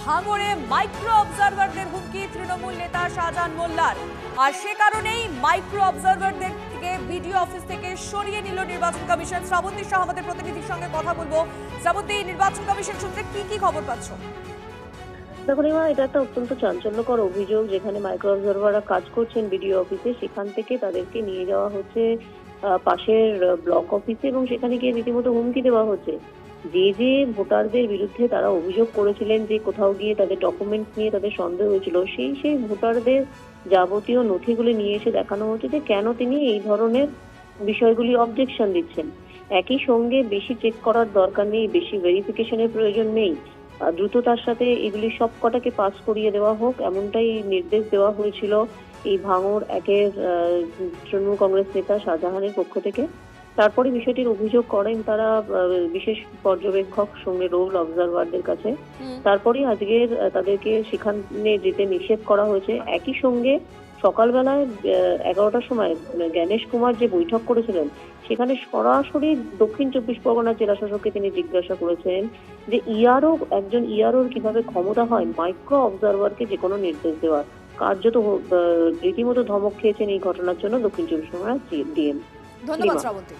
ভাঙড়ে মাইক্রো অবজারভারদের হুমকি তৃণমূল নেতা শাহজাহান মোল্লার, আর সে কারণেই মাইক্রো অবজারভারদের থেকে বিডিও অফিস থেকে সরিয়ে নিল নির্বাচন কমিশন। শ্রাবন্তী শাহ আমাদের প্রতিনিধির সঙ্গে কথা বলবো। শ্রাবন্তী, নির্বাচন কমিশন সূত্রে কি খবর পাচ্ছ? দেখুন এবার এটা একটা অত্যন্ত চাঞ্চল্যকর অভিযোগ, যেখানে মাইক্রো অবজারভাররা কাজ করছেন বিডিও অফিসে, সেখান থেকে তাদেরকে নিয়ে যাওয়া হচ্ছে পাশের ব্লক অফিসে এবং সেখানে গিয়ে রীতিমতো হুমকি দেওয়া হচ্ছে। যে ভোটারদের বিরুদ্ধে তারা অভিযোগ করেছিলেন যে কোথাও গিয়ে তাদের ডকুমেন্টস নিয়ে তাদের সন্দেহ হয়েছিল, সেই ভোটারদের যাবতীয় নথিগুলি নিয়ে এসে দেখানো হচ্ছে যে কেন তিনি এই ধরনের বিষয়গুলি অবজেকশন দিচ্ছেন। একই সঙ্গে বেশি চেক করার দরকার নেই, বেশি ভেরিফিকেশনের প্রয়োজন নেই, দ্রুততার সাথে এগুলি সব কটাকে পাস করিয়ে দেওয়া হোক, এমনটাই নির্দেশ দেওয়া হয়েছিল এই ভাঙড় একের তৃণমূল কংগ্রেস নেতা শাহজাহানের পক্ষ থেকে। তারপরে বিষয়টির অভিযোগ করেন তারা বিশেষ পর্যবেক্ষক সঙ্গে রোল অবজারভারদের কাছে। তারপরে আজকের তাদেরকে সেখানে যেতে নিষেধ করা হয়েছে। একই সঙ্গে সকালবেলায় 11টার সময় জ্ঞানেশ কুমার যে বৈঠক করেছিলেন, সেখানে সরাসরি দক্ষিণ চব্বিশ পরগনার জেলা শাসককে তিনি জিজ্ঞাসা করেছেন যে একজন ইআরওর কিভাবে ক্ষমতা হয় মাইক্রো অবজারভারকে যে কোনো নির্দেশ দেওয়ার। কার্যত রীতিমতো ধমক খেয়েছেন এই ঘটনার জন্য দক্ষিণ চব্বিশ পরগনার ডিএম। ধন্যবাদ শ্রাবন্তী।